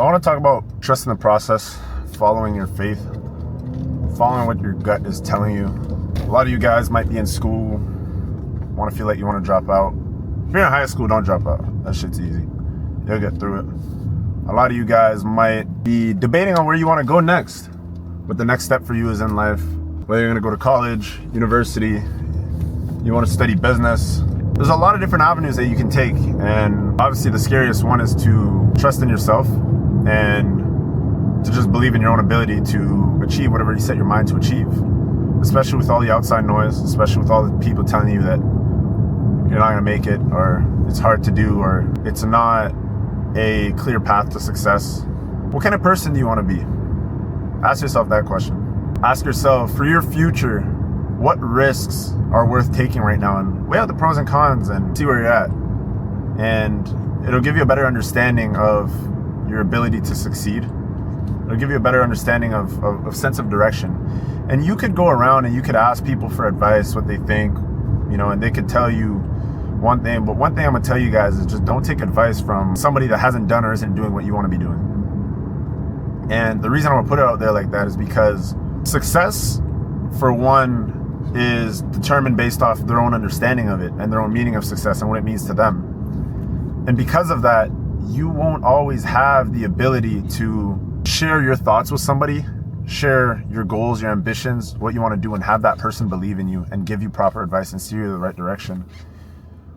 I want to talk about trusting the process, following your faith, following what your gut is telling you. A lot of you guys might be in school, want to feel like you want to drop out. If you're in high school, don't drop out. That shit's easy. You'll get through it. A lot of you guys might be debating on where you want to go next, what the next step for you is in life, whether you're going to go to college, university, you want to study business. There's a lot of different avenues that you can take, and obviously the scariest one is to trust in yourself and to just believe in your own ability to achieve whatever you set your mind to achieve, especially with all the outside noise, especially with all the people telling you that you're not going to make it, or it's hard to do, or it's not a clear path to success. What kind of person do you want to be? Ask yourself that question. Ask yourself, for your future, what risks are worth taking right now, and weigh out the pros and cons and see where you're at. And it'll give you a better understanding of your ability to succeed. It'll give you a better understanding of sense of direction. And you could go around and you could ask people for advice, what they think, and they could tell you one thing. But one thing I'm gonna tell you guys is just don't take advice from somebody that hasn't done or isn't doing what you want to be doing. And the reason I'm gonna put it out there like that is because success, for one, is determined based off their own understanding of it and their own meaning of success and what it means to them. And because of that, you won't always have the ability to share your thoughts with somebody, share your goals, your ambitions, what you want to do, and have that person believe in you and give you proper advice and steer you in the right direction.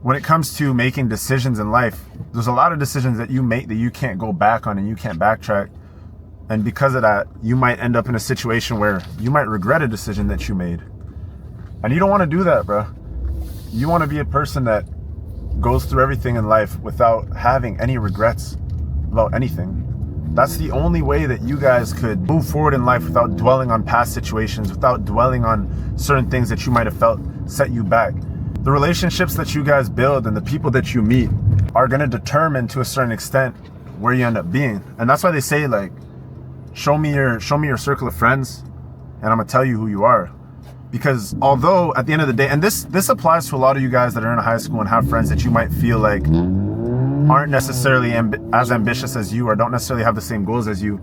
When it comes to making decisions in life, there's a lot of decisions that you make that you can't go back on and you can't backtrack. And because of that, you might end up in a situation where you might regret a decision that you made. And you don't want to do that, bro. You want to be a person that goes through everything in life without having any regrets about anything. That's the only way that you guys could move forward in life without dwelling on past situations, without dwelling on certain things that you might have felt set you back. The relationships that you guys build and the people that you meet are going to determine to a certain extent where you end up being. And that's why they say, like, show me your circle of friends and I'm going to tell you who you are. Because although at the end of the day, and this applies to a lot of you guys that are in high school and have friends that you might feel like aren't necessarily as ambitious as you or don't necessarily have the same goals as you.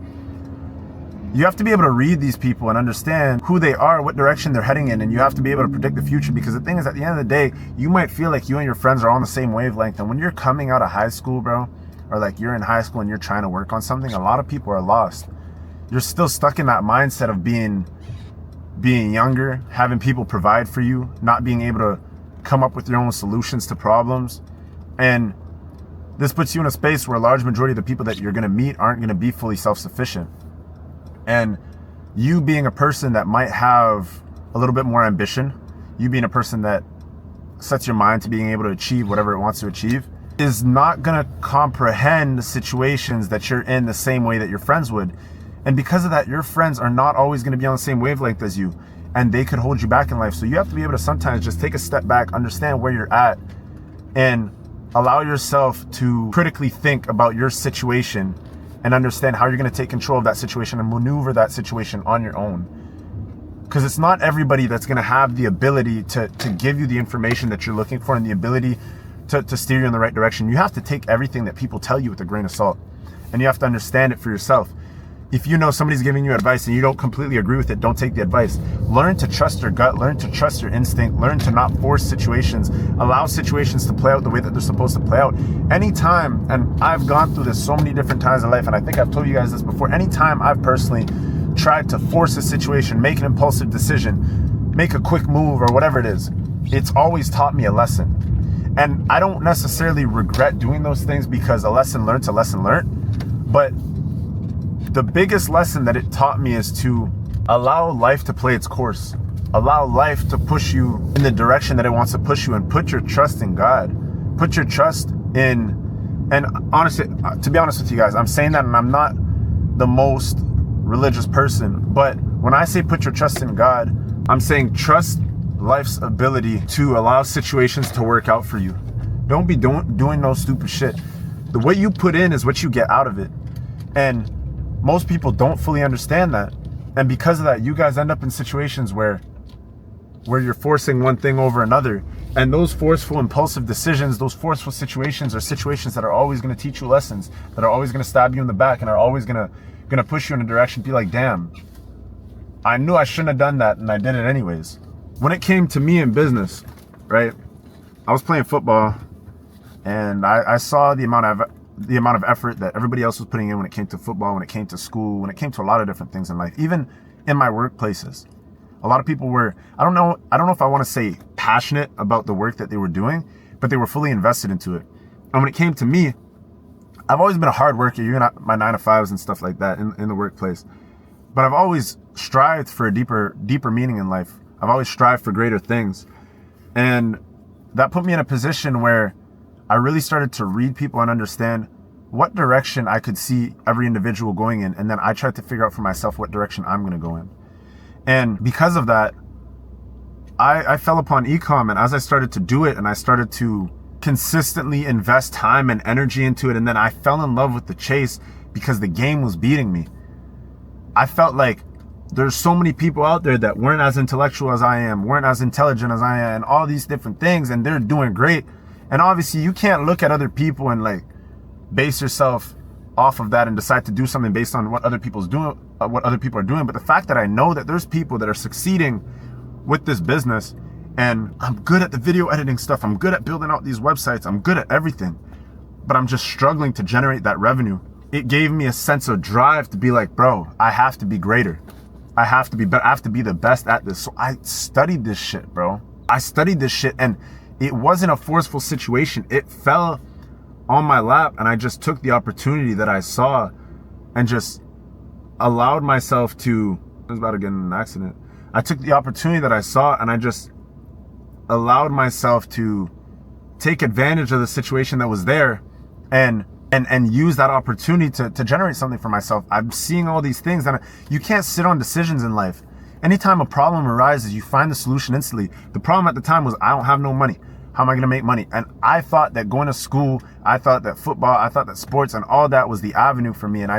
You have to be able to read these people and understand who they are, what direction they're heading in, and you have to be able to predict the future. Because the thing is, at the end of the day, you might feel like you and your friends are on the same wavelength, and when you're coming out of high school, bro, or like you're in high school and you're trying to work on something, a lot of people are lost. You're still stuck in that mindset of being younger, having people provide for you, not being able to come up with your own solutions to problems. And this puts you in a space where a large majority of the people that you're going to meet aren't going to be fully self-sufficient. And you being a person that might have a little bit more ambition, you being a person that sets your mind to being able to achieve whatever it wants to achieve, is not going to comprehend situations that you're in the same way that your friends would. And because of that, your friends are not always going to be on the same wavelength as you, and they could hold you back in life. So you have to be able to sometimes just take a step back, understand where you're at, and allow yourself to critically think about your situation and understand how you're going to take control of that situation and maneuver that situation on your own. Because it's not everybody that's going to have the ability to give you the information that you're looking for and the ability to steer you in the right direction. You have to take everything that people tell you with a grain of salt, and you have to understand it for yourself. If you know somebody's giving you advice and you don't completely agree with it, don't take the advice. Learn to trust your gut, learn to trust your instinct, learn to not force situations, allow situations to play out the way that they're supposed to play out. Anytime, and I've gone through this so many different times in life, and I think I've told you guys this before, anytime I've personally tried to force a situation, make an impulsive decision, make a quick move or whatever it is, it's always taught me a lesson. And I don't necessarily regret doing those things because a lesson learned's a lesson learned, but the biggest lesson that it taught me is to allow life to play its course. Allow life to push you in the direction that it wants to push you, and put your trust in God. Put your trust in, and honestly, to be honest with you guys, I'm saying that and I'm not the most religious person, but when I say put your trust in God, I'm saying trust life's ability to allow situations to work out for you. Don't be doing no stupid shit. The way you put in is what you get out of it. And most people don't fully understand that. And because of that, you guys end up in situations where where you're forcing one thing over another. And those forceful, impulsive decisions, those forceful situations are situations that are always going to teach you lessons, that are always going to stab you in the back and are always going to push you in a direction, be like, damn, I knew I shouldn't have done that and I did it anyways. When it came to me in business, right, I was playing football and I saw the amount of effort that everybody else was putting in when it came to football, when it came to school, when it came to a lot of different things in life, even in my workplaces. A lot of people were, I don't know if I want to say passionate about the work that they were doing, but they were fully invested into it. And when it came to me, I've always been a hard worker, even at my 9-to-5s and stuff like that in the workplace. But I've always strived for a deeper meaning in life. I've always strived for greater things. And that put me in a position where I really started to read people and understand what direction I could see every individual going in. And then I tried to figure out for myself what direction I'm going to go in. And because of that, I fell upon ecom, and as I started to do it and I started to consistently invest time and energy into it, and then I fell in love with the chase because the game was beating me. I felt like there's so many people out there that weren't as intellectual as I am, weren't as intelligent as I am, and all these different things, and they're doing great. And obviously you can't look at other people and like base yourself off of that and decide to do something based on what other people are doing. But the fact that I know that there's people that are succeeding with this business, and I'm good at the video editing stuff, I'm good at building out these websites, I'm good at everything, but I'm just struggling to generate that revenue. It gave me a sense of drive to be like, bro, I have to be greater. I have to be better. I have to be the best at this. So I studied this shit, bro. I studied this shit, and it wasn't a forceful situation. It fell on my lap, and I just took the opportunity that I saw and just allowed myself to, I was about to get in an accident. I took the opportunity that I saw and I just allowed myself to take advantage of the situation that was there and use that opportunity to generate something for myself. I'm seeing all these things, and you can't sit on decisions in life. Anytime a problem arises, you find the solution instantly. The problem at the time was I don't have no money. How am I going to make money? And I thought that going to school, I thought that football, I thought that sports and all that was the avenue for me. And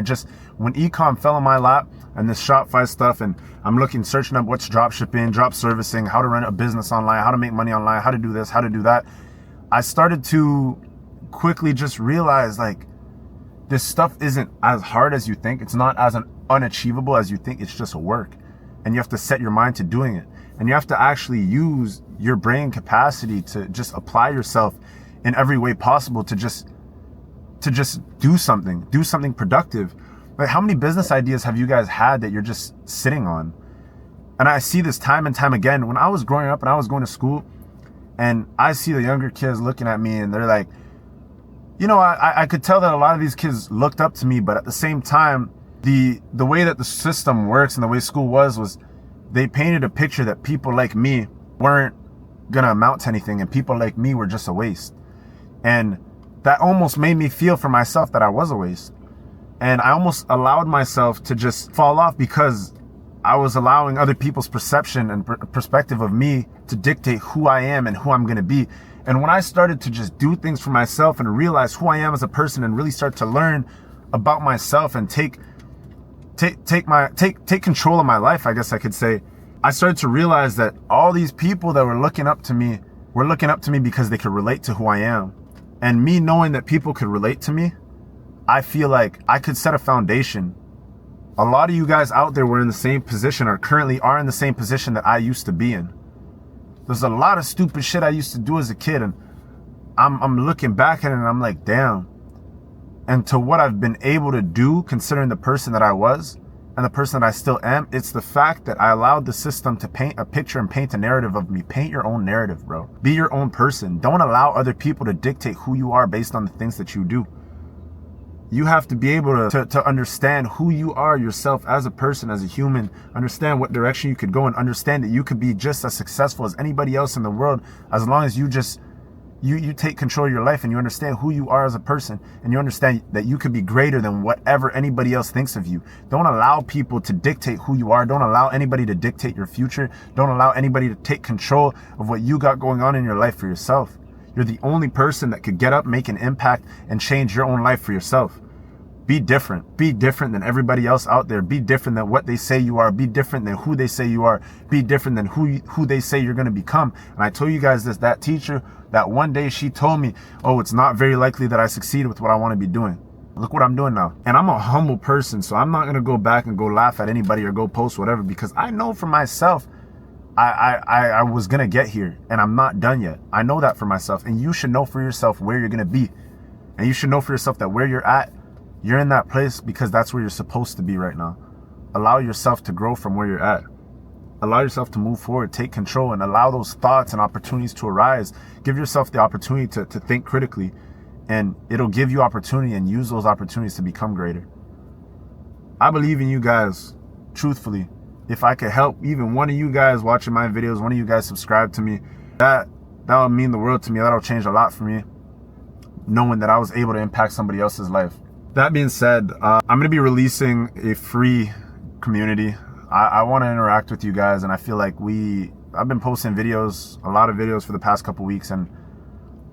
when ecom fell in my lap and this Shopify stuff, and I'm searching up what's drop shipping, drop servicing, how to run a business online, how to make money online, how to do this, how to do that, I started to quickly just realize like this stuff isn't as hard as you think. It's not as unachievable as you think. It's just work. And you have to set your mind to doing it. And you have to actually use your brain capacity to just apply yourself in every way possible to just do something productive. Like, how many business ideas have you guys had that you're just sitting on? And I see this time and time again. When I was growing up and I was going to school, and I see the younger kids looking at me and they're like, you know, I could tell that a lot of these kids looked up to me, but at the same time, the way that the system works and the way school was they painted a picture that people like me weren't gonna amount to anything, and people like me were just a waste. And that almost made me feel for myself that I was a waste. And I almost allowed myself to just fall off because I was allowing other people's perception and perspective of me to dictate who I am and who I'm gonna be. And when I started to just do things for myself and realize who I am as a person and really start to learn about myself and take control of my life, I guess I could say, I started to realize that all these people that were looking up to me because they could relate to who I am. And me knowing that people could relate to me, I feel like I could set a foundation. A lot of you guys out there were in the same position, or currently are in the same position that I used to be in. There's a lot of stupid shit I used to do as a kid, and I'm looking back at it and I'm like, damn. And to what I've been able to do, considering the person that I was and the person that I still am, it's the fact that I allowed the system to paint a picture and paint a narrative of me. Paint your own narrative, bro. Be your own person. Don't allow other people to dictate who you are based on the things that you do. You have to be able to understand who you are yourself as a person, as a human, understand what direction you could go, and understand that you could be just as successful as anybody else in the world as long as you just you take control of your life and you understand who you are as a person, and you understand that you could be greater than whatever anybody else thinks of you. Don't allow people to dictate who you are. Don't allow anybody to dictate your future. Don't allow anybody to take control of what you got going on in your life for yourself. You're the only person that could get up, make an impact, and change your own life for yourself. Be different. Be different than everybody else out there. Be different than what they say you are. Be different than who they say you are. Be different than who they say you're going to become. And I told you guys this, that teacher, that one day she told me, oh, it's not very likely that I succeed with what I want to be doing. Look what I'm doing now. And I'm a humble person, so I'm not going to go back and go laugh at anybody or go post whatever, because I know for myself, I was going to get here and I'm not done yet. I know that for myself, and you should know for yourself where you're going to be. And you should know for yourself that where you're at, you're in that place because that's where you're supposed to be right now. Allow yourself to grow from where you're at. Allow yourself to move forward, take control, and allow those thoughts and opportunities to arise. Give yourself the opportunity to think critically, and it'll give you opportunity, and use those opportunities to become greater. I believe in you guys, truthfully. If I could help even one of you guys watching my videos, one of you guys subscribe to me, that would mean the world to me. That'll change a lot for me, knowing that I was able to impact somebody else's life. That being said, I'm going to be releasing a free community. I want to interact with you guys, and I feel like I've been posting videos, a lot of videos for the past couple weeks, and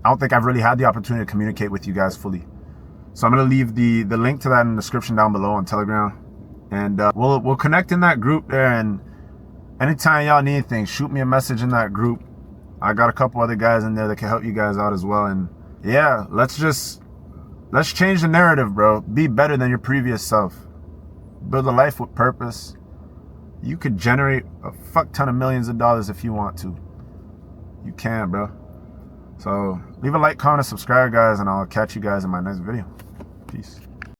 I don't think I've really had the opportunity to communicate with you guys fully. So I'm going to leave the link to that in the description down below on Telegram, and we'll connect in that group there, and anytime y'all need anything, shoot me a message in that group. I got a couple other guys in there that can help you guys out as well, and yeah, let's change the narrative, bro. Be better than your previous self. Build a life with purpose. You could generate a fuck ton of millions of dollars if you want to. You can, bro. So leave a like, comment, and subscribe, guys, and I'll catch you guys in my next video. Peace.